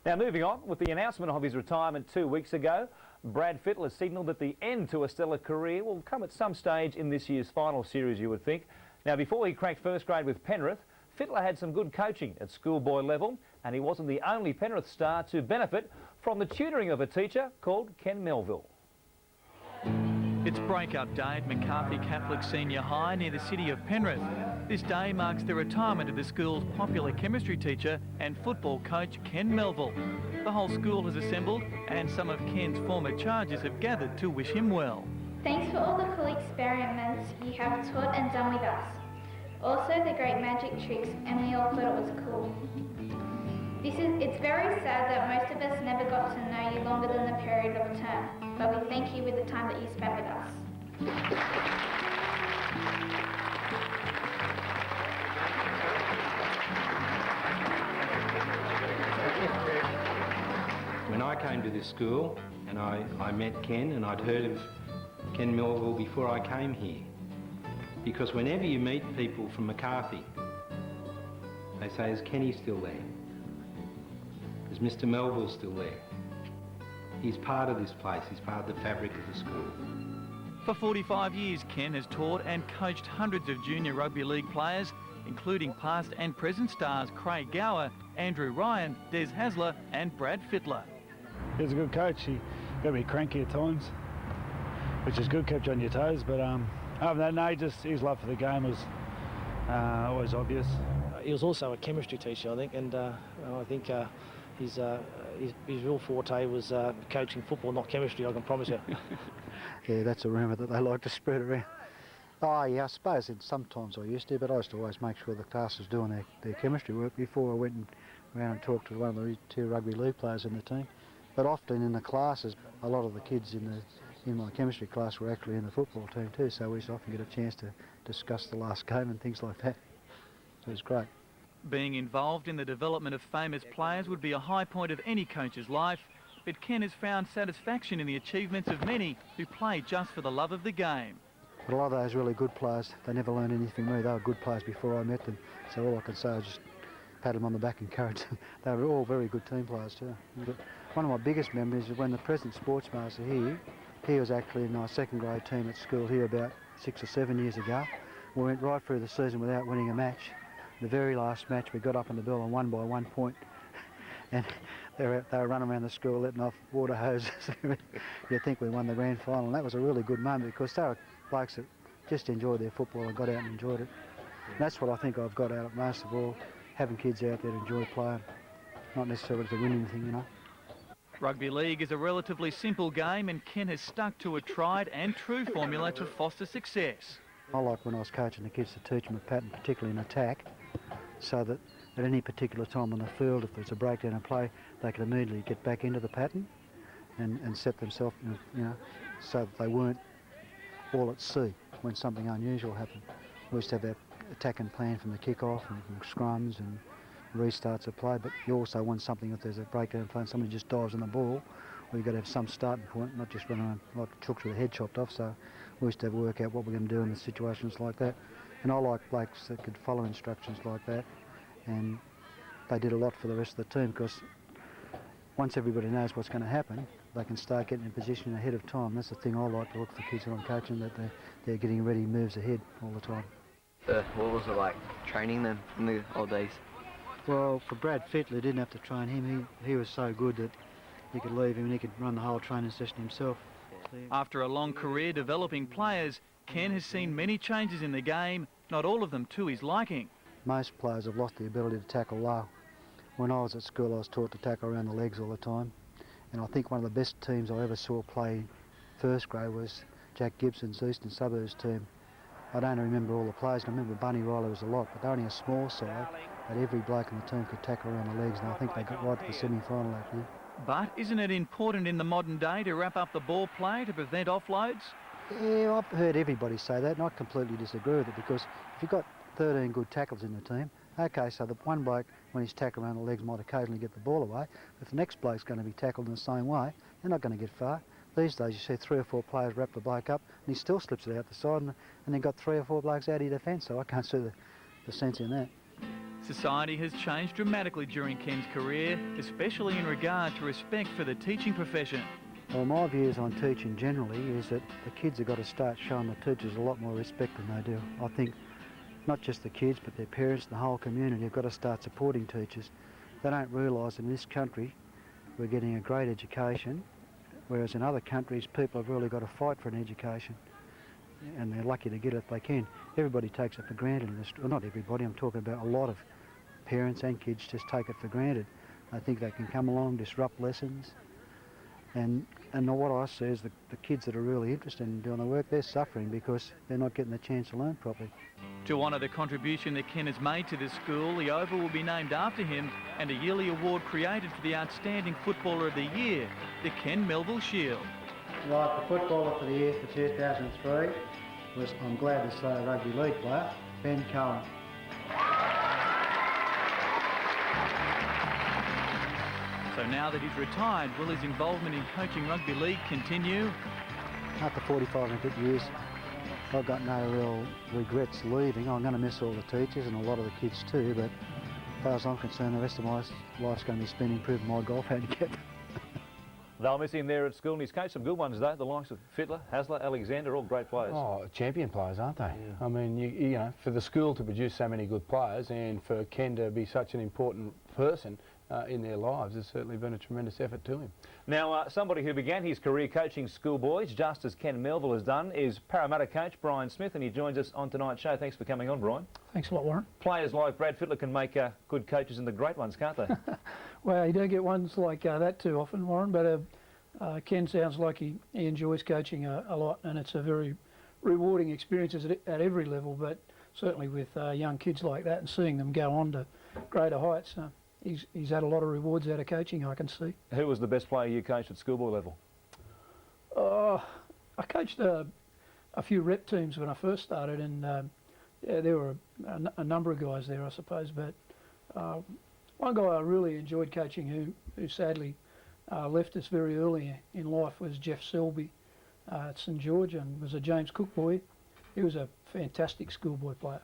Now moving on, with the announcement of his retirement 2 weeks ago, Brad Fittler signalled that the end to a stellar career will come at some stage in this year's final series, you would think. Now before he cracked first grade with Penrith, Fittler had some good coaching at schoolboy level, and he wasn't the only Penrith star to benefit from the tutoring of a teacher called Ken Melville. It's break-up day at McCarthy Catholic Senior High near the city of Penrith. This day marks the retirement of the school's popular chemistry teacher and football coach Ken Melville. The whole school has assembled and some of Ken's former charges have gathered to wish him well. Thanks for all the cool experiments you have taught and done with us. Also the great magic tricks, and we all thought it was cool. It's very sad that most of us never got to know you longer than the period of a term, but we thank you with the time that you spent with us. When I came to this school and I met Ken, and I'd heard of Ken Melville before I came here, because whenever you meet people from McCarthy, they say, is Kenny still there? Is Mr. Melville still there? He's part of this place, he's part of the fabric of the school. For 45 years, Ken has taught and coached hundreds of junior rugby league players, including past and present stars Craig Gower, Andrew Ryan, Des Hasler and Brad Fittler. He was a good coach. He got a bit cranky at times, which is good, kept you on your toes, but other than that, no, his love for the game was always obvious. He was also a chemistry teacher, I think, and I think his real forte was coaching football, not chemistry, I can promise you. Yeah, that's a rumour that they like to spread around. Oh yeah, I suppose sometimes I used to, but I used to always make sure the class was doing their chemistry work before I went around and talked to one of the two rugby league players in the team. But often in the classes, a lot of the kids in my chemistry class were actually in the football team too, so we used to often get a chance to discuss the last game and things like that. So it was great. Being involved in the development of famous players would be a high point of any coach's life, but Ken has found satisfaction in the achievements of many who play just for the love of the game. But a lot of those really good players, they never learned anything from me. They were good players before I met them, so all I can say is just pat them on the back and encourage them. They were all very good team players too. But one of my biggest memories is when the present sportsmaster here, he was actually in my second grade team at school here about 6 or 7 years ago. We went right through the season without winning a match. The very last match we got up on the bill and won by 1 point. And they were running around the school letting off water hoses. You'd think we won the grand final, and that was a really good moment because they were blokes that just enjoyed their football and got out and enjoyed it. And that's what I think I've got out of it most of all, having kids out there to enjoy playing, not necessarily to win anything, you know. Rugby league is a relatively simple game, and Ken has stuck to a tried and true formula to foster success. I like when I was coaching the kids to teach them a pattern, particularly in attack, so that at any particular time on the field, if there's a breakdown in play, they could immediately get back into the pattern and set themselves, you know, so that they weren't all at sea when something unusual happened. We used to have our attacking plan from the kick-off and from scrums and restarts of play, but you also want something if there's a breakdown in play and somebody just dives on the ball, well, you've got to have some starting point, not just run around like chooks with a head chopped off. So we used to have to work out what we're going to do in the situations like that. And I like blokes that could follow instructions like that, and they did a lot for the rest of the team because once everybody knows what's going to happen, they can start getting in position ahead of time. That's the thing I like to look for kids that I'm coaching, that they're getting ready moves ahead all the time. What was it like training them in the old days? Well, for Brad Fittler, didn't have to train him. He was so good that you could leave him and he could run the whole training session himself. After a long career developing players, Ken has seen many changes in the game, not all of them to his liking. Most players have lost the ability to tackle low. When I was at school, I was taught to tackle around the legs all the time. And I think one of the best teams I ever saw play first grade was Jack Gibson's Eastern Suburbs team. I don't remember all the players. I remember Bunny Riley was a lot, but they're only a small side. But every bloke in the team could tackle around the legs, and I think they got right to the semi-final that year. But isn't it important in the modern day to wrap up the ball play to prevent offloads? Yeah, I've heard everybody say that, and I completely disagree with it, because if you've got 13 good tackles in the team, okay, so the one bloke, when he's tackled around the legs, might occasionally get the ball away. If the next bloke's going to be tackled in the same way, they're not going to get far. These days you see 3 or 4 players wrap the bloke up, and he still slips it out the side, and then got 3 or 4 blokes out of your defence, so I can't see the sense in that. Society has changed dramatically during Ken's career, especially in regard to respect for the teaching profession. Well, my views on teaching generally is that the kids have got to start showing the teachers a lot more respect than they do. I think not just the kids, but their parents, the whole community have got to start supporting teachers. They don't realise in this country we're getting a great education, whereas in other countries people have really got to fight for an education, and they're lucky to get it if they can. Everybody takes it for granted in this, well, not everybody, I'm talking about a lot of parents and kids just take it for granted. I think they can come along, disrupt lessons, and what I see is the kids that are really interested in doing the work, they're suffering because they're not getting the chance to learn properly. To honour the contribution that Ken has made to this school, the Oval will be named after him and a yearly award created for the Outstanding Footballer of the Year, the Ken Melville Shield. Right, the footballer for the year for 2003 was, I'm glad to say, a rugby league player, Ben Cohen. So now that he's retired, will his involvement in coaching rugby league continue? After 45 and a bit years, I've got no real regrets leaving. I'm going to miss all the teachers and a lot of the kids too, but as far as I'm concerned, the rest of my life's going to be spent improving my golf handicap. They'll miss him there at school, and he's coached some good ones though, the likes of Fittler, Hasler, Alexander, all great players. Oh, champion players, aren't they? Yeah. I mean, you know, for the school to produce so many good players and for Ken to be such an important person in their lives has certainly been a tremendous effort to him. Now, somebody who began his career coaching schoolboys, just as Ken Melville has done, is Parramatta coach Brian Smith, and he joins us on tonight's show. Thanks for coming on, Brian. Thanks a lot, Warren. Players like Brad Fittler can make good coaches and the great ones, can't they? Well, you don't get ones like that too often, Warren, but Ken sounds like he enjoys coaching a lot, and it's a very rewarding experience at every level, but certainly with young kids like that and seeing them go on to greater heights. He's had a lot of rewards out of coaching, I can see. Who was the best player you coached at schoolboy level? I coached a few rep teams when I first started, and yeah, there were a number of guys there, I suppose, but one guy I really enjoyed coaching who sadly left us very early in life was Jeff Selby at St George, and was a James Cook boy. He was a fantastic schoolboy player.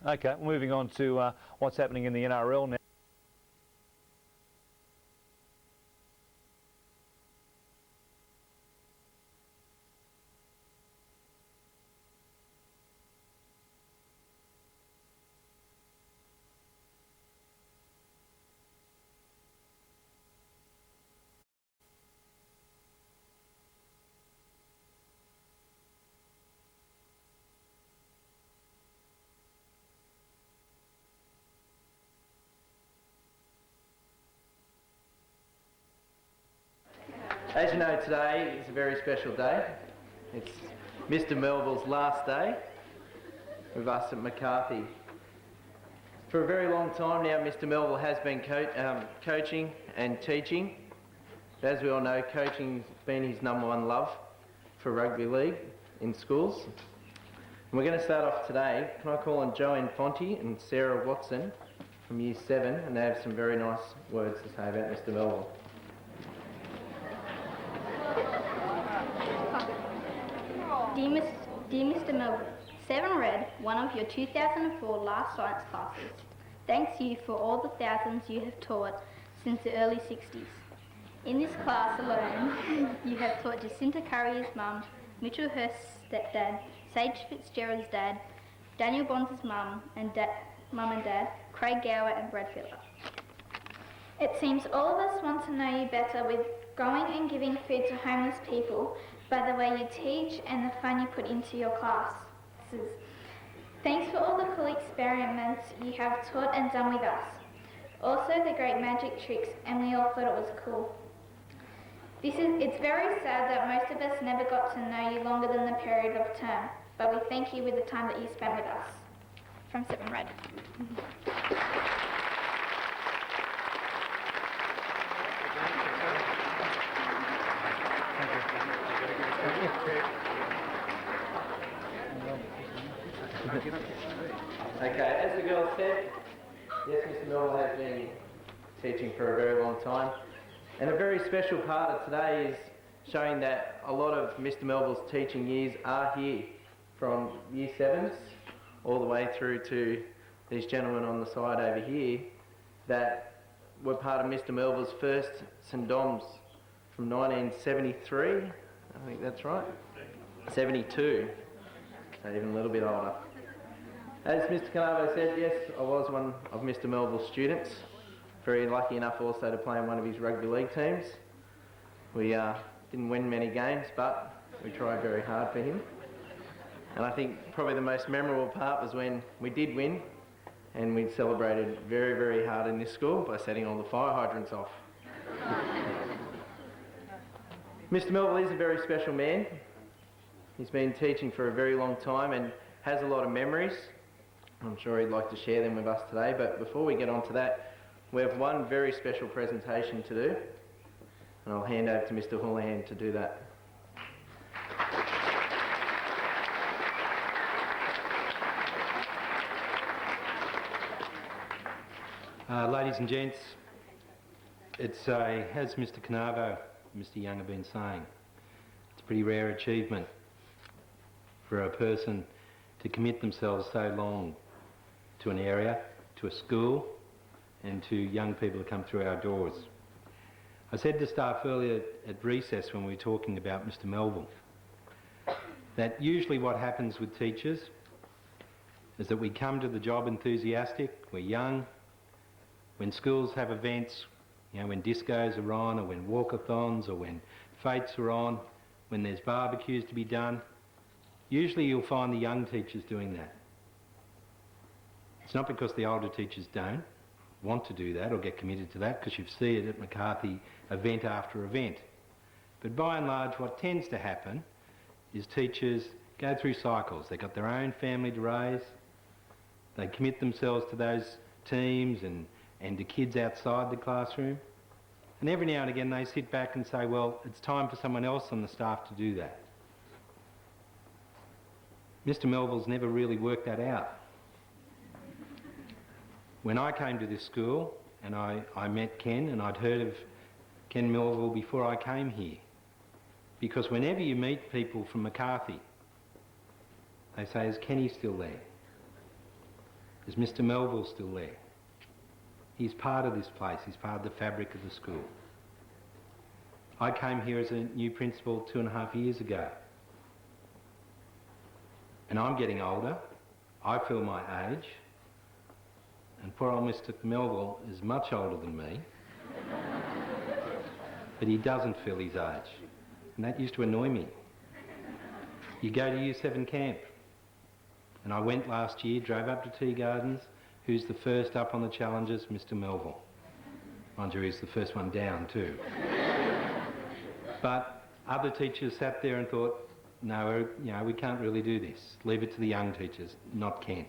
OK, moving on to what's happening in the NRL now. As you know, today is a very special day. It's Mr. Melville's last day with us at McCarthy. For a very long time now, Mr. Melville has been coaching and teaching. But as we all know, coaching's been his #1 love for rugby league in schools. And we're going to start off today. Can I call on Joanne Fonte and Sarah Watson from Year 7, and they have some very nice words to say about Mr. Melville. Dear Mr. Melville, 7 Red, one of your 2004 last science classes. Thanks you for all the thousands you have taught since the early 60s. In this class alone, you have taught Jacinta Currier's mum, Mitchell Hurst's stepdad, Sage Fitzgerald's dad, Daniel Bonds' mum and dad, Craig Gower and Brad Fittler. It seems all of us want to know you better with going and giving food to homeless people by the way you teach and the fun you put into your classes. Thanks for all the cool experiments you have taught and done with us. Also the great magic tricks, and we all thought it was cool. It's very sad that most of us never got to know you longer than the period of term, but we thank you with the time that you spent with us. From 7 Red. Okay, as the girl said, yes, Mr. Melville has been teaching for a very long time, and a very special part of today is showing that a lot of Mr. Melville's teaching years are here, from Year 7s all the way through to these gentlemen on the side over here that were part of Mr Melville's first St Dom's from 1973, I think that's right, 72, so even a little bit older. As Mr Canavo said, yes, I was one of Mr Melville's students, very lucky enough also to play in one of his rugby league teams. We didn't win many games, but we tried very hard for him. And I think probably the most memorable part was when we did win, and we celebrated very, very hard in this school by setting all the fire hydrants off. Mr Melville is a very special man. He's been teaching for a very long time and has a lot of memories. I'm sure he'd like to share them with us today, but before we get on to that, we have one very special presentation to do, and I'll hand over to Mr Houlihan to do that. Ladies and gents, it's as Mr Canavo, Mr Young have been saying, it's a pretty rare achievement for a person to commit themselves so long to an area, to a school, and to young people who come through our doors. I said to staff earlier at recess when we were talking about Mr Melville, that usually what happens with teachers is that we come to the job enthusiastic, we're young. When schools have events, you know, when discos are on, or when walkathons, or when fates are on, when there's barbecues to be done, usually you'll find the young teachers doing that. It's not because the older teachers don't want to do that or get committed to that, because you see it at McCarthy event after event. But by and large, what tends to happen is teachers go through cycles. They've got their own family to raise, they commit themselves to those teams and to kids outside the classroom. And every now and again they sit back and say, well, it's time for someone else on the staff to do that. Mr Melville's never really worked that out. When I came to this school and I met Ken, and I'd heard of Ken Melville before I came here, because whenever you meet people from McCarthy, they say, is Kenny still there? Is Mr Melville still there? He's part of this place, he's part of the fabric of the school. I came here as a new principal 2.5 years ago. And I'm getting older, I feel my age, and poor old Mr Melville is much older than me, but he doesn't feel his age, and that used to annoy me. You go to Year 7 camp, and I went last year, drove up to Tea Gardens. Who's the first up on the challenges? Mr Melville. Mind you, he's the first one down too. But other teachers sat there and thought, no, you know, we can't really do this. Leave it to the young teachers, not Ken.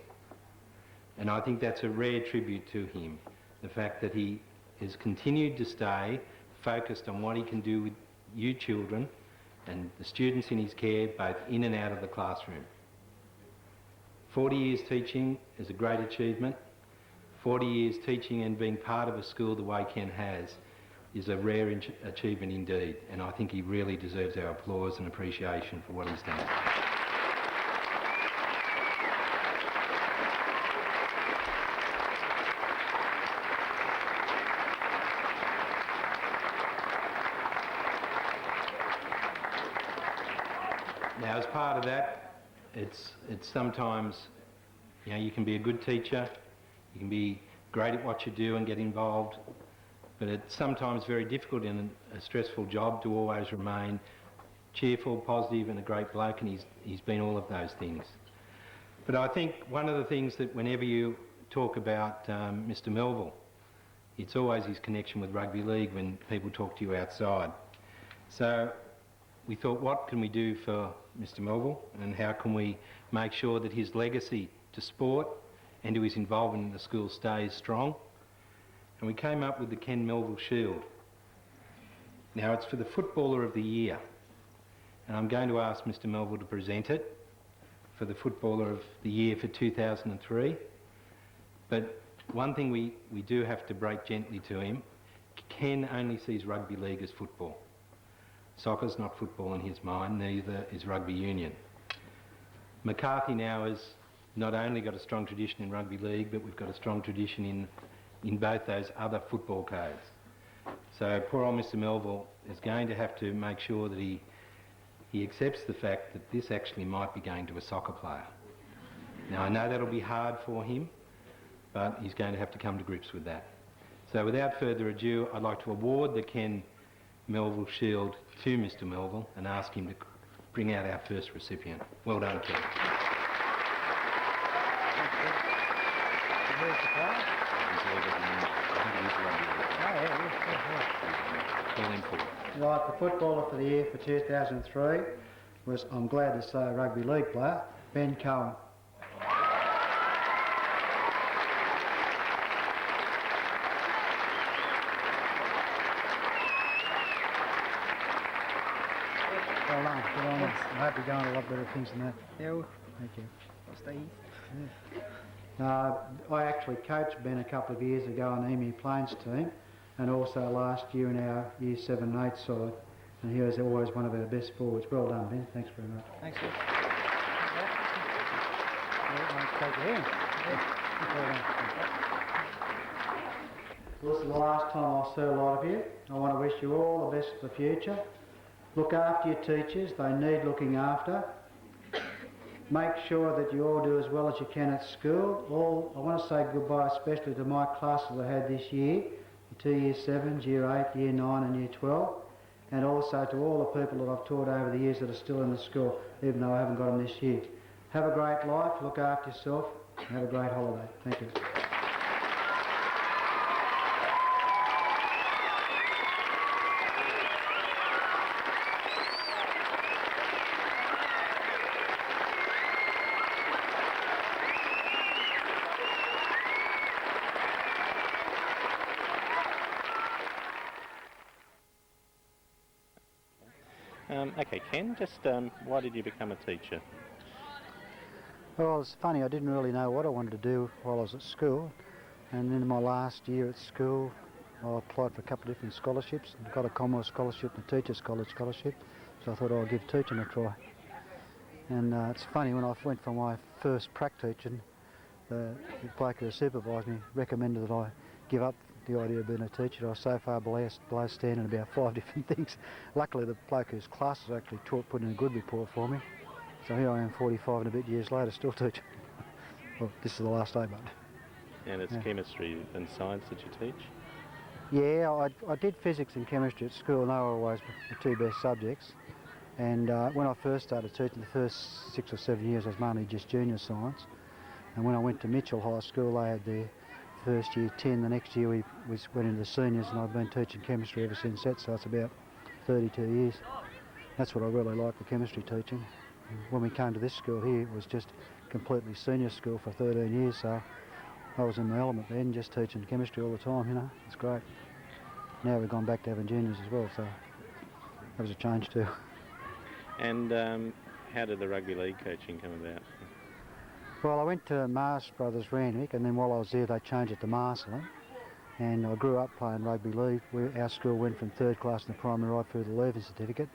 And I think that's a rare tribute to him, the fact that he has continued to stay focused on what he can do with you children and the students in his care, both in and out of the classroom. 40 years teaching is a great achievement. 40 years teaching and being part of a school the way Ken has is a rare achievement indeed, and I think he really deserves our applause and appreciation for what he's done. Now, as part of that, it's sometimes, you know, you can be a good teacher, you can be great at what you do and get involved, but it's sometimes very difficult in a stressful job to always remain cheerful, positive and a great bloke, and he's been all of those things. But I think one of the things that whenever you talk about Mr Melville, it's always his connection with rugby league when people talk to you outside. So we thought, what can we do for Mr Melville, and how can we make sure that his legacy to sport and to his involvement in the school stays strong? And we came up with the Ken Melville Shield. Now, it's for the Footballer of the Year, and I'm going to ask Mr Melville to present it for the Footballer of the Year for 2003. But one thing we do have to break gently to him, Ken only sees rugby league as football. Soccer's not football in his mind, neither is rugby union. McCarthy now is not only got a strong tradition in rugby league, but we've got a strong tradition in both those other football codes. So poor old Mr Melville is going to have to make sure that he accepts the fact that this actually might be going to a soccer player. Now I know that'll be hard for him, but he's going to have to come to grips with that. So without further ado, I'd like to award the Ken Melville Shield to Mr Melville and ask him to bring out our first recipient. Well done, Ken. Right, the footballer for the year for 2003 was, I'm glad to say, a rugby league player, Ben Cohen. Well done, good on you. I hope you're going to a lot better things than that. Yeah, Thank you. Steve. I actually coached Ben a couple of years ago on the Emu Plains team, and also last year in our Year 7 and 8 side, and he was always one of our best forwards. Well done, Ben. Thanks very much. Thanks, Steve. This is the last time I'll see a lot of you. I want to wish you all the best for the future. Look after your teachers. They need looking after. Make sure that you all do as well as you can at school. I want to say goodbye especially to my classes I had this year, the 2 Year 7s, Year 8, Year 9 and Year 12, and also to all the people that I've taught over the years that are still in the school, even though I haven't got them this year. Have a great life, look after yourself, and have a great holiday. Thank you. Okay, Ken, just why did you become a teacher? Well, it's funny, I didn't really know what I wanted to do while I was at school, and in my last year at school I applied for a couple of different scholarships and got a Commonwealth scholarship and a Teachers College scholarship, so I thought I'll give teaching a try. And it's funny, when I went for my first prac teaching, the bloke who supervised me recommended that I give up the idea of being a teacher. I was so far below standing about 5 different things. Luckily the bloke whose classes actually taught put in a good report for me. So here I am 45 and a bit years later still teaching. Well, this is the last day, but... And it's chemistry and science that you teach? Yeah, I did physics and chemistry at school, and they were always the two best subjects. And when I first started teaching, the first 6 or 7 years I was mainly just junior science. And when I went to Mitchell High School, they had their first year 10. The next year we went into the seniors, and I've been teaching chemistry ever since that, so it's about 32 years. That's what I really like, the chemistry teaching. And when we came to this school here, it was just completely senior school for 13 years, so I was in my element then, just teaching chemistry all the time, you know. It's great. Now we've gone back to having juniors as well, so that was a change too. And how did the rugby league coaching come about? Well, I went to Mars Brothers Randwick, and then while I was there they changed it to Marcelin, and I grew up playing rugby league. Our school went from 3rd class in the primary right through the leaving certificate,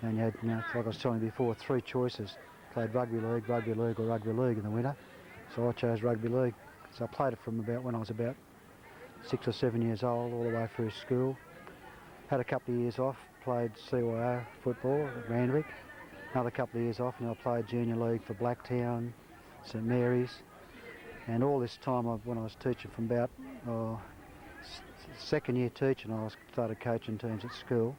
and you had, like I was telling you before, 3 choices. Played rugby league or rugby league in the winter, so I chose rugby league. So I played it from about when I was about 6 or 7 years old, all the way through school. Had a couple of years off, played CYO football at Randwick. Another couple of years off, and I played junior league for Blacktown, St Mary's, and all this time when I was teaching from about 2nd year teaching, I started coaching teams at school,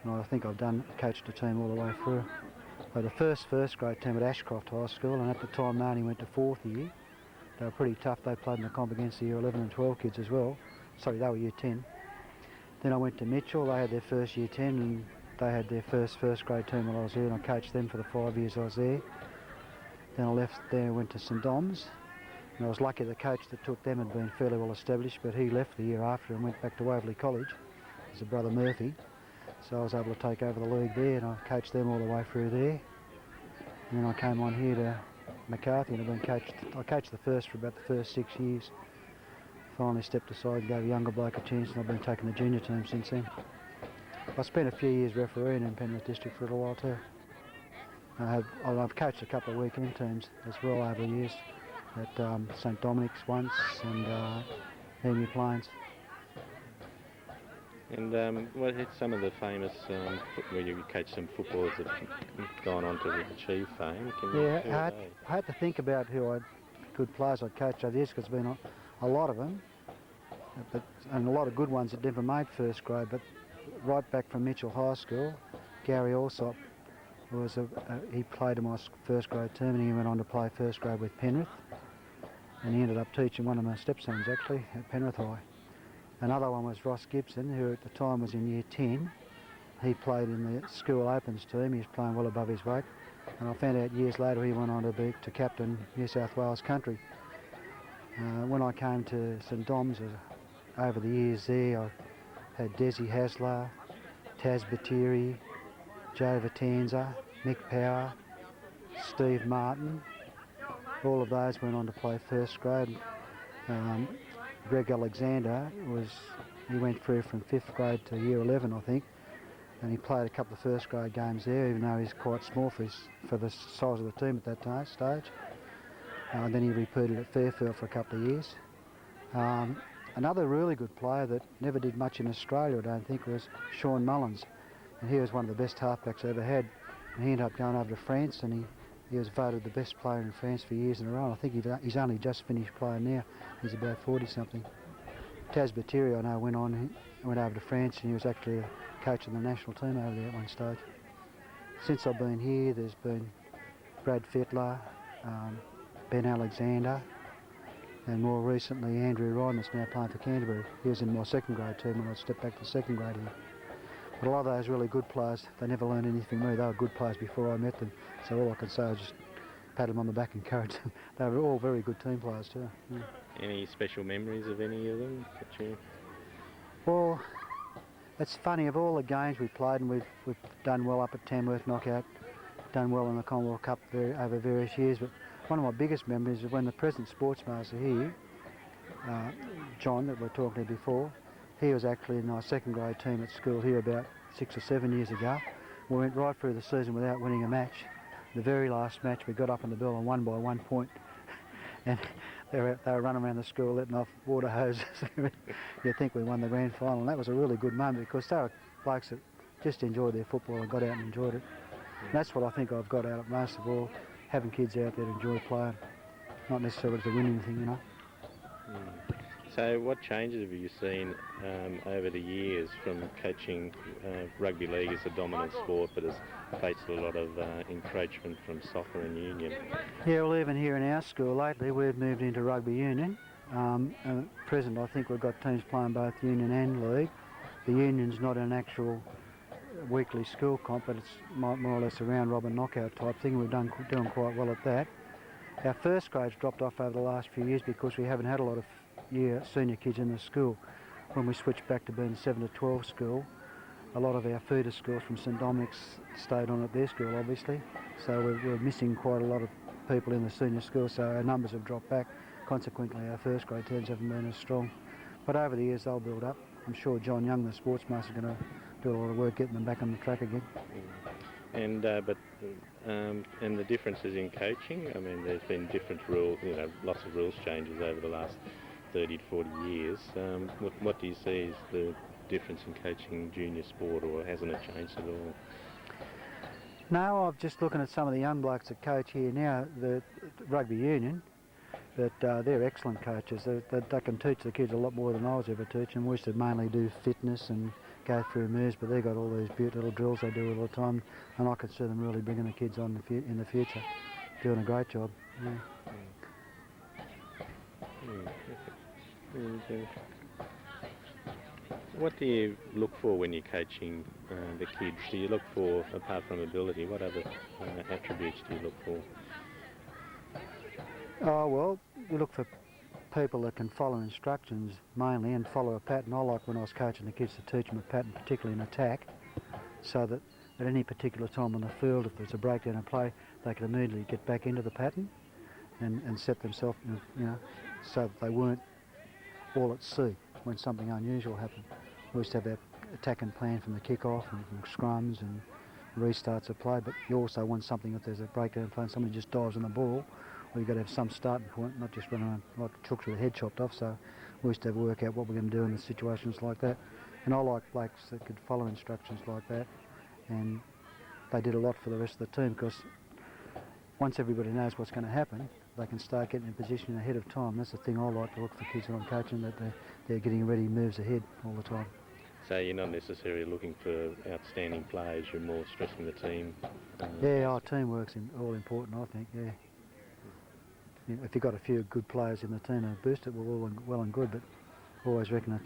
and I think I've coached a team all the way through. I had the first grade team at Ashcroft High School, and at the time Marnie went to 4th year. They were pretty tough. They played in the comp against the year 11 and 12 kids as well. Sorry, they were year 10. Then I went to Mitchell. They had their first year 10, and they had their first grade team when I was there, and I coached them for the 5 years I was there. Then I left there and went to St Dom's, and I was lucky the coach that took them had been fairly well established, but he left the year after and went back to Waverley College. His brother Murphy, so I was able to take over the league there, and I coached them all the way through there. And then I came on here to McCarthy, and I coached the first for about the first 6 years. Finally stepped aside and gave a younger bloke a chance, and I've been taking the junior team since then. I spent a few years refereeing in Penrith District for a little while too. I've coached a couple of weekend teams as well over the years at St Dominic's once and Emu Plains. And what are some of the famous, where you coach some footballers that have gone on to achieve fame? Yeah, I had to think about good players I'd coached over the years, because there's been a lot of them, and a lot of good ones that never made first grade, but right back from Mitchell High School, Gary Allsop he played in my first grade term, and he went on to play first grade with Penrith, and he ended up teaching one of my stepsons actually at Penrith High. Another one was Ross Gibson, who at the time was in year 10. He played in the school opens team. He was playing well above his weight, and I found out years later he went on to captain New South Wales country. When I came to St Dom's over the years there, I had Desi Hasler, Taz Batiri, Joe Vitanza, Mick Power, Steve Martin. All of those went on to play first grade. Greg Alexander he went through from 5th grade to year 11, I think, and he played a couple of first grade games there, even though he's quite small for the size of the team at that stage. Then he repeated at Fairfield for a couple of years. Another really good player that never did much in Australia, I don't think, was Sean Mullins. And he was one of the best halfbacks I ever had. And he ended up going over to France, and he was voted the best player in France for years in a row. And I think he's only just finished playing now. He's about 40-something. Taz Batiri, I know, went over to France, and he was actually a coach of the national team over there at one stage. Since I've been here, there's been Brad Fittler, Ben Alexander, and more recently Andrew Ryan, that's now playing for Canterbury. He was in my second grade team when I stepped back to second grade here. But a lot of those really good players, they never learned anything from me. They were good players before I met them, so all I could say was just pat them on the back and encourage them. They were all very good team players too. Yeah. Any special memories of any of them that you... Well, it's funny, of all the games we played, and we've done well up at Tamworth Knockout, done well in the Commonwealth Cup over various years, but one of my biggest memories is when the present sportsmaster here, John, that we were talking to before, he was actually in our second grade team at school here about 6 or 7 years ago. We went right through the season without winning a match. The very last match we got up on the bill and won by 1 point. And they were running around the school letting off water hoses. You'd think we won the grand final, and that was a really good moment because they were blokes that just enjoyed their football and got out and enjoyed it. And that's what I think I've got out of it most of all, having kids out there to enjoy playing, not necessarily to win anything, you know. So what changes have you seen over the years from coaching rugby league as a dominant sport, but has faced a lot of encroachment from soccer and union? Yeah, well, even here in our school lately we've moved into rugby union. At present I think we've got teams playing both union and league. The union's not an actual weekly school comp, but it's more or less a round robin knockout type thing. We've doing quite well at that. Our first grade's dropped off over the last few years because we haven't had a lot of senior kids in the school. When we switched back to being 7 to 12 school, a lot of our feeder schools from St Dominic's stayed on at their school obviously, so we're missing quite a lot of people in the senior school, so our numbers have dropped back. Consequently our first grade teams haven't been as strong, but over the years they'll build up. I'm sure John Young, the sportsmaster, is going to do a lot of work getting them back on the track again. And and the differences in coaching, I mean there's been different rules, lots of rules changes over the last 30 to 40 years. What do you see as the difference in coaching junior sport, or hasn't it changed at all? No, I'm just looking at some of the young blokes that coach here now, the rugby union, that they're excellent coaches. They can teach the kids a lot more than I was ever teaching. We used to mainly do fitness and go through moves, but they've got all these beautiful little drills they do all the time, and I can see them really bringing the kids on in the future, doing a great job. Yeah. And, what do you look for when you're coaching the kids? Do you look for, apart from ability, what other attributes do you look for? Oh, well, we look for people that can follow instructions mainly and follow a pattern. I like when I was coaching the kids to teach them a pattern, particularly in attack, so that at any particular time on the field, if there's a breakdown in play, they can immediately get back into the pattern and set themselves, so that they weren't all at sea when something unusual happened. We used to have our attacking plan from the kick-off and from scrums and restarts a play, but you also want something if there's a breakdown play and somebody just dives on the ball, or you've got to have some starting point, not just run around like chooks with a head chopped off. So we used to have to work out what we're going to do in situations like that. And I like blokes that could follow instructions like that, and they did a lot for the rest of the team, because once everybody knows what's going to happen, they can start getting in position ahead of time. That's the thing I like to look for kids that I'm coaching, that they're getting ready moves ahead all the time. So you're not necessarily looking for outstanding players, you're more stressing the team? Yeah, our teamwork's all important, I think, yeah. If you've got a few good players in the team that boost it, well and good, but I always reckon a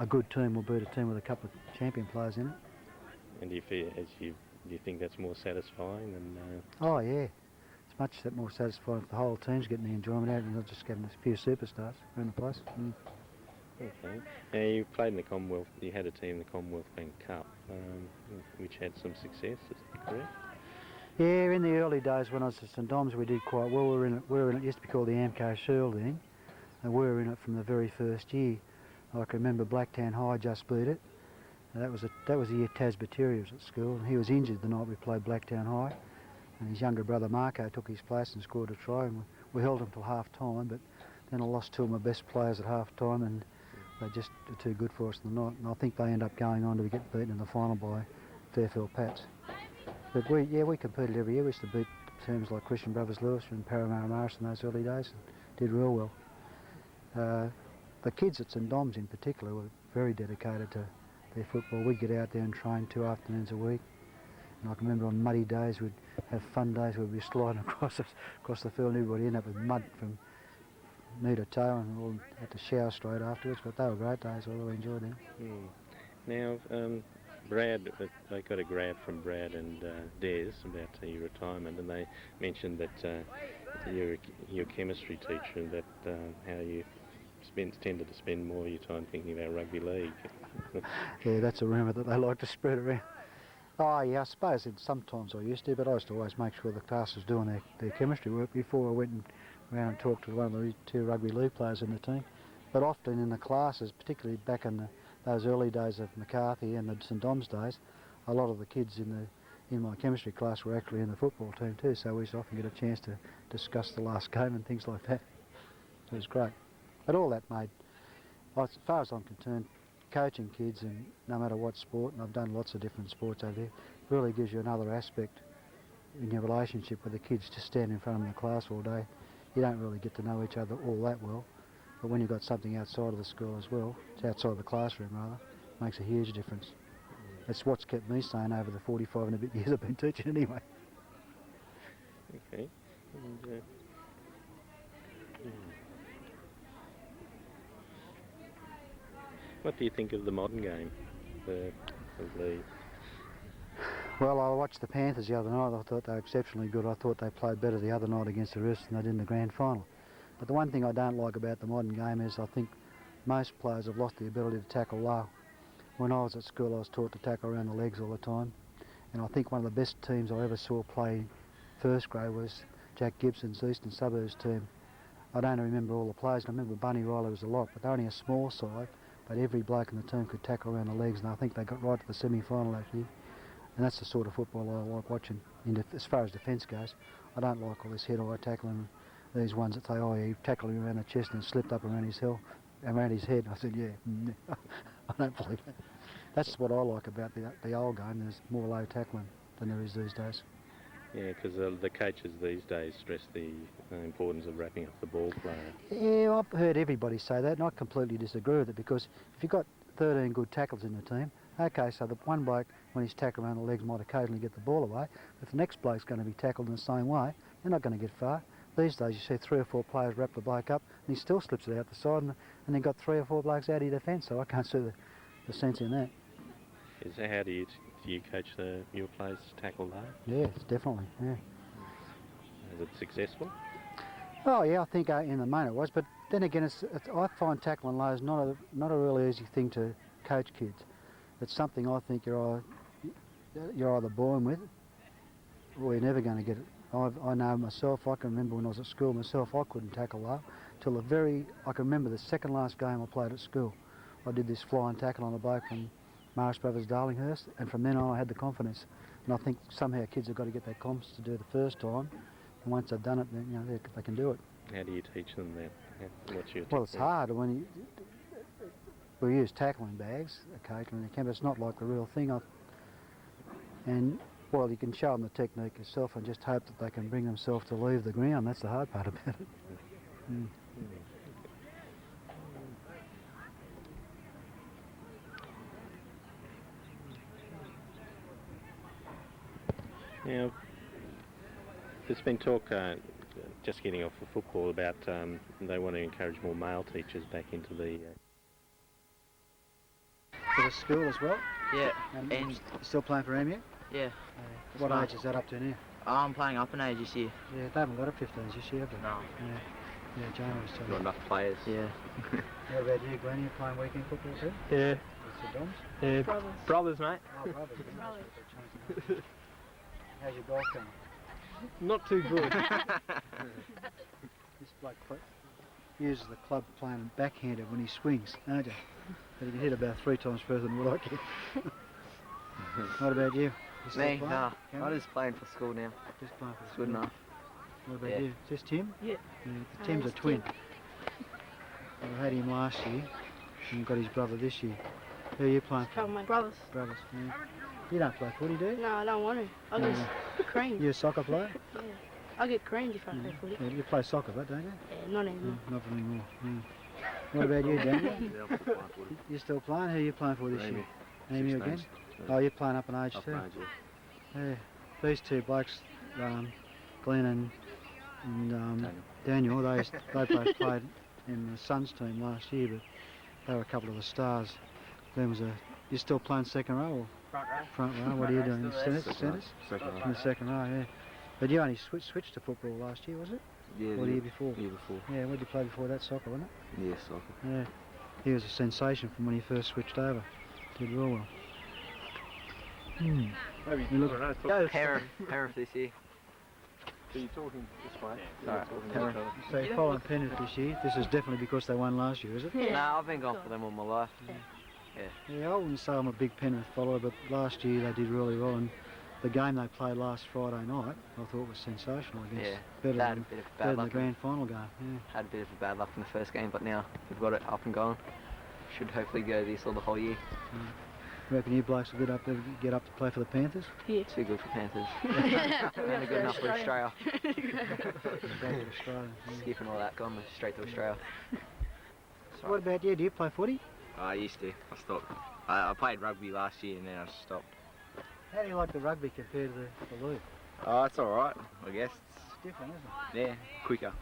good team will beat a team with a couple of champion players in it. And do you think that's more satisfying than... Oh yeah, it's much more satisfying if the whole team's getting the enjoyment out and not just getting a few superstars around the place. Okay. Now you played in the Commonwealth, you had a team in the Commonwealth Bank Cup, which had some success, is that correct? Yeah, in the early days when I was at St Dom's we did quite well. We were in it, it used to be called the Amco Shield then, and we were in it from the very first year. I can remember Blacktown High just beat it. That was the year Taz Bateri was at school, and he was injured the night we played Blacktown High, and his younger brother Marco took his place and scored a try, and we held him till half time, but then I lost two of my best players at half time, and they just were too good for us in the night, and I think they end up going on to get beaten in the final by Fairfield Pats. But we competed every year. We used to beat teams like Christian Brothers Lewis and Parramatta Marist in those early days, and did real well. The kids at St Dom's in particular were very dedicated to their football. We'd get out there and train 2 afternoons a week, and I can remember on muddy days we'd have fun days where we'd be sliding across the field, and everybody ended up with mud from knee to toe, and we all had to shower straight afterwards, but they were great days. I really enjoyed them. Now, Brad, they got a grab from Brad and Des about your retirement, and they mentioned that you're a chemistry teacher, and that how you tended to spend more of your time thinking about rugby league. Yeah, that's a rumour that they like to spread around. Oh yeah, I suppose sometimes I used to, but I used to always make sure the class was doing their chemistry work before I went around and talked to one of the 2 rugby league players in the team. But often in the classes, particularly back in those early days of McCarthy and the St Dom's days, a lot of the kids in my chemistry class were actually in the football team too, so we used to often get a chance to discuss the last game and things like that. It was great. But all that made, as far as I'm concerned, coaching kids, and no matter what sport, and I've done lots of different sports over there, really gives you another aspect in your relationship with the kids. Just standing in front of them in the class all day, you don't really get to know each other all that well. But when you've got something outside of the school as well, it's outside of the classroom rather, makes a huge difference. That's what's kept me sane over the 45 and a bit years I've been teaching anyway. Okay. And, what do you think of the modern game? Well, I watched the Panthers the other night. I thought they were exceptionally good. I thought they played better the other night against the Roosters than they did in the grand final. But the one thing I don't like about the modern game is I think most players have lost the ability to tackle low. When I was at school I was taught to tackle around the legs all the time, and I think one of the best teams I ever saw play first grade was Jack Gibson's Eastern Suburbs team. I don't remember all the players. I remember Bunny Riley was a lot, but they're only a small side, but every bloke in the team could tackle around the legs, and I think they got right to the semi-final actually. And that's the sort of football I like watching. As far as defence goes, I don't like all this head-eye tackling. These ones that say, oh, he tackled him around the chest and slipped up around his head. I said, yeah, I don't believe that. That's what I like about the old game. There's more low tackling than there is these days. Yeah, because the coaches these days stress the importance of wrapping up the ball player. Yeah, I've heard everybody say that, and I completely disagree with it, because if you've got 13 good tackles in the team, okay, so the one bloke, when he's tackled around the legs, might occasionally get the ball away. If the next bloke's going to be tackled in the same way, they're not going to get far. These days you see 3 or 4 players wrap the bloke up, and he still slips it out the side, and then got 3 or 4 blokes out of your defence, so I can't see the sense in that. How do you coach your players to tackle low? Yeah, definitely, yeah. Is it successful? Oh yeah, I think in the main it was, but then again, I find tackling low is not a really easy thing to coach kids. It's something I think you're either born with, or you're never going to get it. I know myself, I can remember when I was at school myself, I couldn't tackle low till I can remember the second last game I played at school. I did this flying tackle on a bloke from Marsh Brothers Darlinghurst, and from then on I had the confidence. And I think somehow kids have got to get that confidence to do it the first time, and once they've done it, then they can do it. How do you teach them that? What's your Well, it's technique? hard when we use tackling bags occasionally, but it's not like the real thing. And well, you can show them the technique yourself and just hope that they can bring themselves to leave the ground. That's the hard part about it. Mm. Now, there's been talk, just getting off of football, about they want to encourage more male teachers back into the... For the school as well? Yeah. And you're still playing for AMU? Yeah. What age is that up to now? I'm playing up in age this year. Yeah, they haven't got a 15s this year, have they? No. Yeah, Jonah was telling Not me. enough players. Yeah. What about you, Glenn? You playing weekend football too? Yeah. What's the Doms? Yeah. Brothers, mate. Oh, brothers. How's your golf going? Not too good. This bloke uses the club playing backhanded when he swings, don't you? But he can hit about 3 times further than what I can. What about you? You still Me? playing? Nah. Cameron? I'm just playing for school now. Just playing for It's school. good enough. What about Yeah. you? Just Tim? Yeah. Tim's a it's twin. I had him last year and got his brother this year. Who are you playing for? My brothers. Brothers. Yeah. You don't play footy, do you? No, I don't want to. I'll No. get creamed. You a soccer player? Yeah. I'll get creamed if I play footy. Yeah, you play soccer, but don't you? Yeah, not anymore. Not anymore. Yeah. What about you, Daniel? You still playing? Who are you playing for this year? Amy again? Oh, you're playing up in age too? Yeah. These two blokes, Glenn and Daniel, they both played in the Suns team last year, but they were a couple of the stars. Glenn was you still playing second row or? Front row. Front row. What are you doing? Centres? Second row. In the second row, yeah. But you only switched to football last year, was it? Yeah. Or the year before? Year before. Yeah, what did you play before that? Soccer, wasn't it? Yeah, soccer. Yeah. He was a sensation from when he first switched over. Did real well. Maybe You look- I don't know, Go Penrith this year. So you're talking this way? Alright, Penrith. So you're following Penrith this year. This is definitely because they won last year, is it? Nah, I've been going for them all my life. Yeah, I wouldn't say I'm a big Penrith follower, but last year they did really well, and the game they played last Friday night, I thought was sensational. Against Yeah. better They had a than, bit of better bad than the luck. grand final game. Yeah. Had a bit of bad luck in the first game, but now we've got it up and going. Should hopefully go this all the whole year. Reckon you blokes will get up to play for the Panthers? Yeah. Too good for Panthers. Only good enough for Australia. Back to Australia. Yeah. Skipping all that, going straight to Australia. What about you? Do you play footy? I used to. I stopped. I played rugby last year and then I stopped. How do you like the rugby compared to the league? Oh, it's all right, I guess. It's different, isn't it? Yeah, quicker.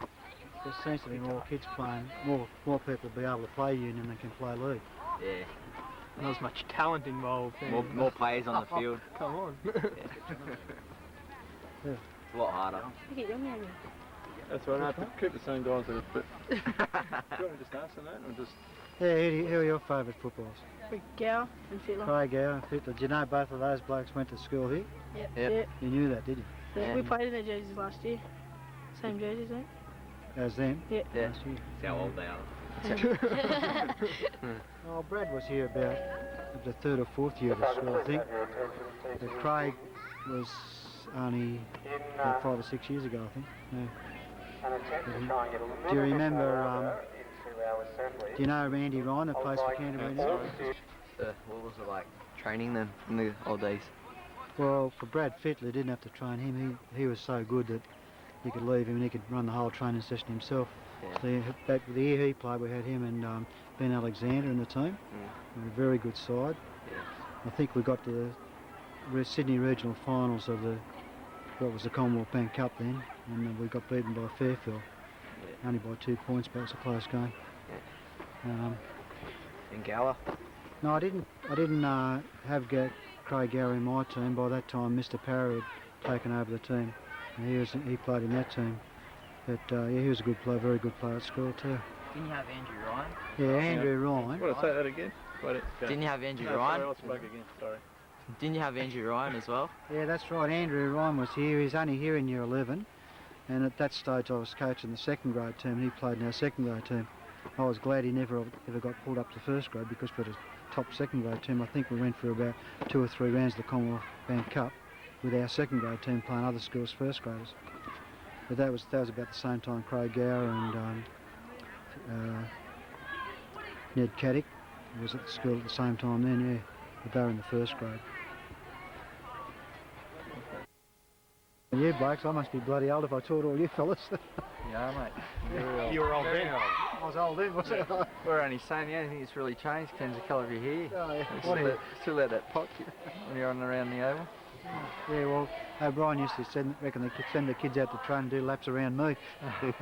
There seems to be more kids playing, more people be able to play union than can play league. Yeah. Not as much talent involved. More players on the field. Come on. It's a lot harder. That's right. I have to keep the same guys that but do you want to just answer that or just... Yeah, who are your favourite footballers? Gow and Fittler. Craig Gower and Fittler. Do you know both of those blokes went to school here? Yep. Yep. You knew that, did you? Yeah. We played in their jerseys last year. Same jerseys, eh? As them? Yeah. Last year. That's how old they are. Oh, Brad was here about the 3rd or 4th year of the school, I think. But Craig was only about 5 or 6 years ago, I think. Yeah. Do you remember, do you know Andy Ryan that plays for Canterbury now? What was it like training them in the old days? Well, for Brad Fittler, didn't have to train him. He was so good that you could leave him and he could run the whole training session himself. Yeah. So the year he played, we had him and Ben Alexander in the team. We were a very good side. Yeah. I think we got to the Sydney regional finals of what was the Commonwealth Bank Cup then, and we got beaten by Fairfield, only by 2 points, but it was a close game. In Gower? No, I didn't have Craig Gower in my team. By that time, Mr. Parra had taken over the team, and he played in that team. But yeah, he was a good player, very good player at school too. Didn't you have Andrew Ryan? Yeah, Andrew Ryan. Want to say that again? Didn't you have Andrew No, Ryan? sorry, I'll spoke again, sorry. Didn't you have Andrew Ryan as well? Yeah, that's right. Andrew Ryan was here. He's only here in year 11, and at that stage I was coaching the 2nd grade team, and he played in our 2nd grade team. I was glad he never ever got pulled up to 1st grade because we had a top second grade team. I think we went for about 2 or 3 rounds of the Commonwealth Band Cup with our second grade team playing other schools' first graders. But that was about the same time Craig Gower and Ned Caddick was at the school at the same time then, yeah. But they were in the first grade. Yeah, blokes, I must be bloody old if I taught all you fellas. Yeah, mate. You were old then. I was old then, wasn't I? We're only saying the only thing that's really changed, Ken's the colour of your hair. Oh, yeah. Still let that pop when you're on around the oval. Yeah, well, O'Brien used to send the kids out to train and do laps around me. I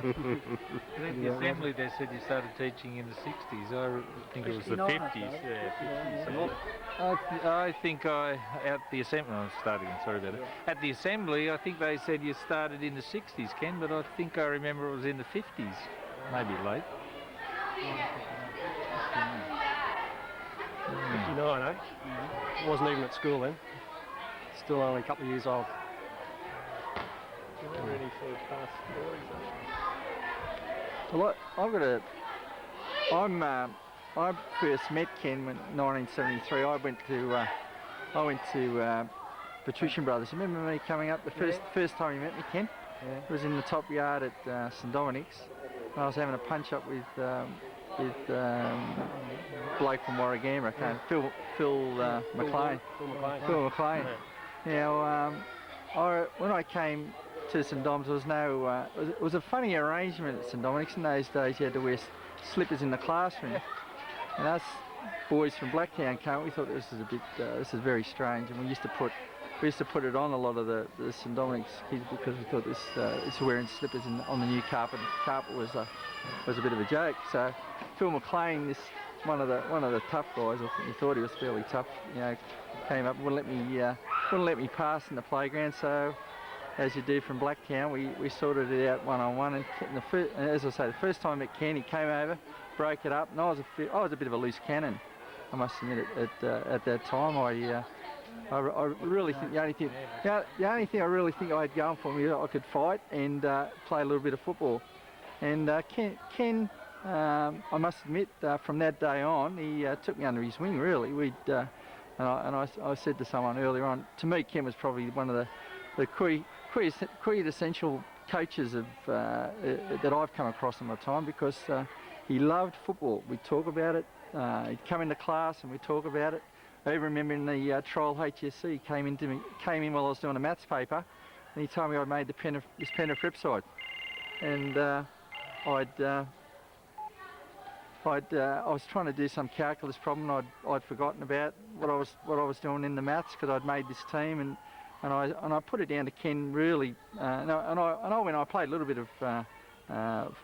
think the assembly they said you started teaching in the 60s. I think it was the 50s. Yeah, 50s. I think at the assembly, I'm starting, sorry about it. At the assembly, I think they said you started in the 60s, Ken, but I think I remember it was in the 50s, maybe late. 59, eh? Wasn't even at school then. Still only a couple of years old. Do you remember any sort of past stories? Well, I've got a. I first met Ken in 1973. I went to Patrician Brothers. You remember me coming up the first time you met me, Ken? Yeah. It was in the top yard at St Dominic's. I was having a punch up with bloke from Warragamba, Phil McLean. Phil McLean. Now, when I came to St Dom's, it was a funny arrangement at St Dominic's. In those days, you had to wear slippers in the classroom, and us boys from Blacktown came. We thought this is very strange, and we used to put it on a lot of the St Dominic's kids because we thought this wearing slippers on the new carpet was a bit of a joke. So Phil McLean, one of the tough guys, he thought he was fairly tough, came up and wouldn't let me pass in the playground. So as you do from Blacktown, we sorted it out one-on-one, and as I say, the first time I met Ken, he came over, broke it up, and I was a bit of a loose cannon, I must admit. At that time, I really think the only thing I really think I had going for me, I could fight and play a little bit of football. And Ken, I must admit, from that day on, he took me under his wing. Really, I said to someone earlier on, to me, Ken was probably one of the quintessential coaches that I've come across in my time, because he loved football. We'd talk about it. He'd come into class and we'd talk about it. I even remember in the trial HSC, came in while I was doing a maths paper, and he told me I'd made this Penrith Ripside, and I was trying to do some calculus problem. I'd forgotten about what I was doing in the maths, because I'd made this team, and I put it down to Ken really. And I played a little bit of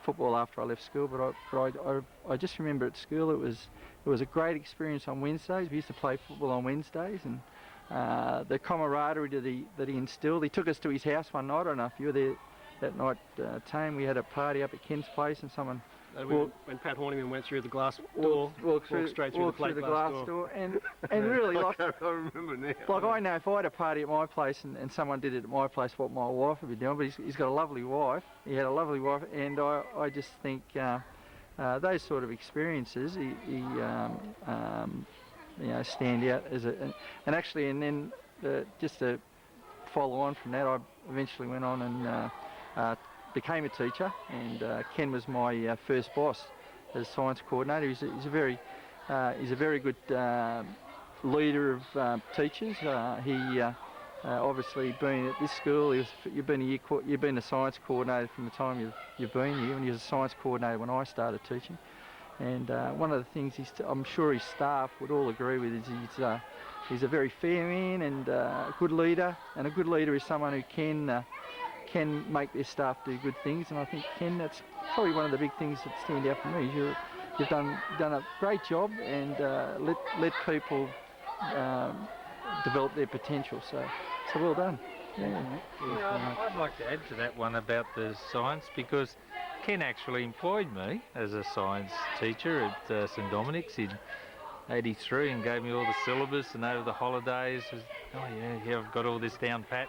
football after I left school, but I just remember at school it was a great experience on Wednesdays. We used to play football on Wednesdays, and the camaraderie that he instilled. He took us to his house one night. I don't know if you were there that night, Tame. We had a party up at Ken's place, and someone when Pat Horniman went through the glass door, walked straight through the glass door, and really, like, I remember now. Like, I know if I had a party at my place and someone did it at my place, what my wife would be doing. But he's got a lovely wife. He had a lovely wife, and I just think those sort of experiences, stand out as and actually, and then just to follow on from that, I eventually went on and became a teacher, and Ken was my first boss as science coordinator. He's a very good leader of teachers. He obviously been at this school. You've been a science coordinator from the time you've been here, and he was a science coordinator when I started teaching. And one of the things I'm sure his staff would all agree with is he's a very fair man and a good leader. And a good leader is someone who can make their staff do good things. And I think, Ken, that's probably one of the big things that stand out for me. You've done a great job and let people develop their potential. So well done. Yeah. I'd like to add to that one about the science, because Ken actually employed me as a science teacher at St Dominic's in '83 and gave me all the syllabus, and over the holidays, I've got all this down pat.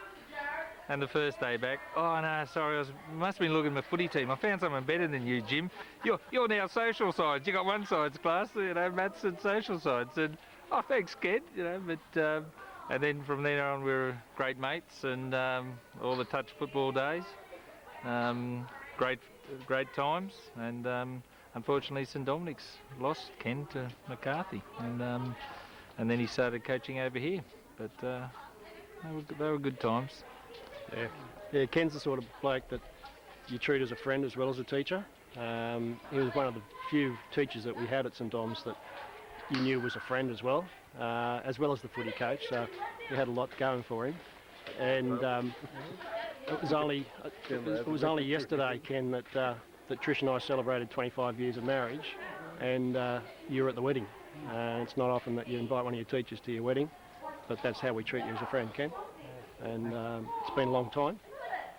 And the first day back, oh no, sorry, must have been looking at my footy team. I found someone better than you, Jim. You're now social science. You got one science class, maths and social science. And Oh, thanks, Ken. You know, but and then from then on we were great mates, and all the touch football days, great times, and unfortunately St Dominic's lost Ken to McCarthy, and then he started coaching over here. But they were good times. Yeah, Ken's the sort of bloke that you treat as a friend as well as a teacher. He was one of the few teachers that we had at St Dom's that you knew was a friend as well as the footy coach. So he had a lot going for him. And it was only yesterday, Ken, that Trish and I celebrated 25 years of marriage, and you were at the wedding. It's not often that you invite one of your teachers to your wedding, but that's how we treat you as a friend, Ken. And it's been a long time.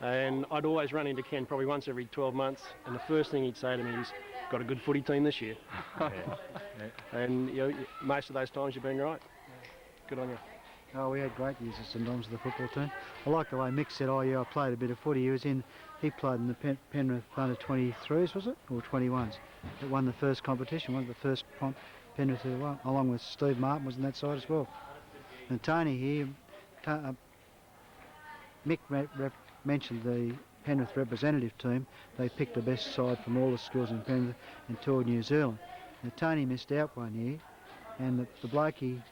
And I'd always run into Ken probably once every 12 months, and the first thing he'd say to me is, "Got a good footy team this year." And you know, most of those times you've been right. Good on you. Oh, we had great years at St Dom's with the football team. I like the way Mick said, "Oh yeah, I played a bit of footy." He played in the Penrith under 23s, was it, or 21s? That won the first competition. One of the first Penrith who won, along with Steve Martin was on that side as well. And Tony here, Mick mentioned the Penrith representative team. They picked the best side from all the schools in Penrith and toured New Zealand. Now, Tony missed out one year, and the blokey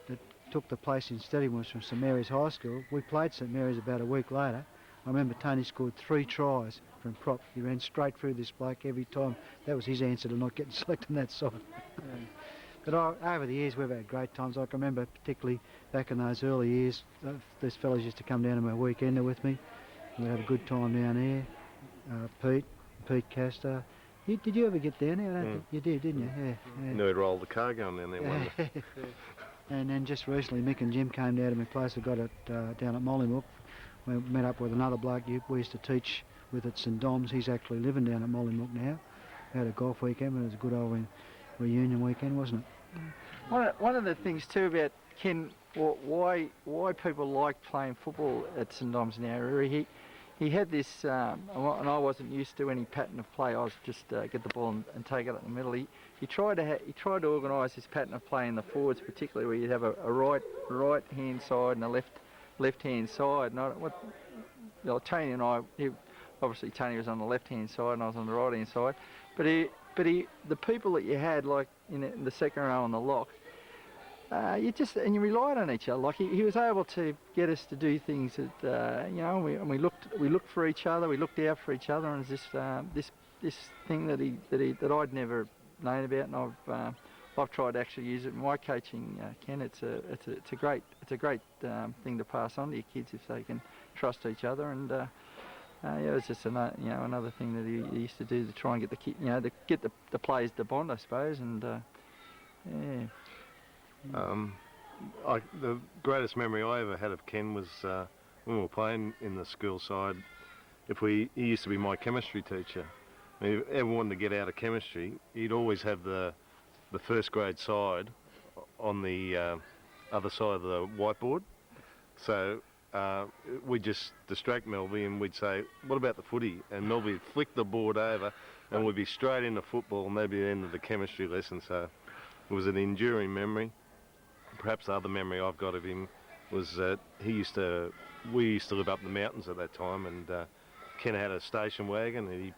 that took the place instead of him was from St Mary's High School. We played St Mary's about a week later. I remember Tony scored 3 tries from prop. He ran straight through this bloke every time. That was his answer to not getting selected on that side. But over the years we've had great times. I can remember particularly back in those early years, these fellas used to come down to my weekender with me. We'd have a good time down there. Pete Castor. Did you ever get down there? I don't think you did, didn't you? Yeah. Knew he'd roll the car going down there one day. And then just recently Mick and Jim came down to my place. I got it down at Mollymook. We met up with another bloke we used to teach with at St Dom's. He's actually living down at Mollymook now. We had a golf weekend, but it was a good old reunion weekend, wasn't it? One of the things too about Ken, why people like playing football at St Dom's now, he had this, and I wasn't used to any pattern of play. I was just get the ball and take it up the middle. He tried to organise his pattern of play in the forwards, particularly where you'd have a right hand side and a left hand side. And Tony and I, obviously Tony was on the left hand side and I was on the right hand side, but the people that you had, like in the second row on the lock, you relied on each other. Like he was able to get us to do things that we looked for each other. We looked out for each other, and it's this thing that I'd never known about, and I've tried to actually use it in my coaching. Ken, it's a great thing to pass on to your kids if they can trust each other. And it was just another thing that he used to do to try and get the players to bond, I suppose. And yeah. The greatest memory I ever had of Ken was when we were playing in the school side. He used to be my chemistry teacher. If you ever wanted to get out of chemistry, he'd always have the first grade side on the other side of the whiteboard. So we'd just distract Melville and we'd say, "What about the footy?" And Melville would flick the board over and we'd be straight into football, and that'd be the end of the chemistry lesson. So it was an enduring memory. Perhaps the other memory I've got of him was that we used to live up in the mountains at that time, and Ken had a station wagon, and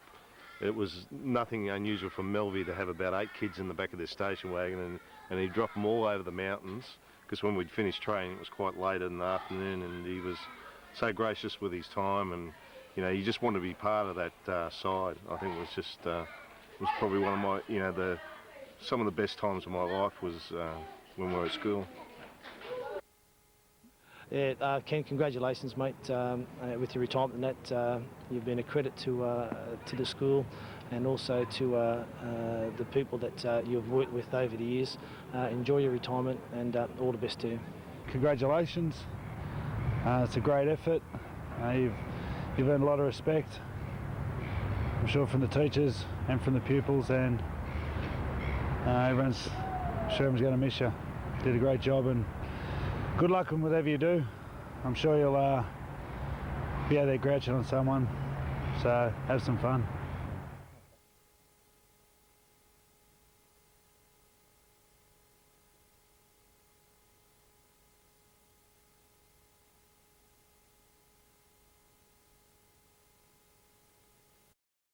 it was nothing unusual for Melville to have about 8 kids in the back of this station wagon, and he'd drop them all over the mountains, because when we'd finished training it was quite late in the afternoon, and he was so gracious with his time, and he just wanted to be part of that side. I think it was just was probably one of my some of the best times of my life was when we were at school. Yeah, Ken, congratulations, mate, with your retirement and that. You've been a credit to the school and also to the people that you've worked with over the years. Enjoy your retirement and all the best to you. Congratulations. It's a great effort. You've earned a lot of respect, I'm sure, from the teachers and from the pupils, and everyone's going to miss you. Did a great job, and good luck in whatever you do. I'm sure you'll be out there grouching on someone, so have some fun.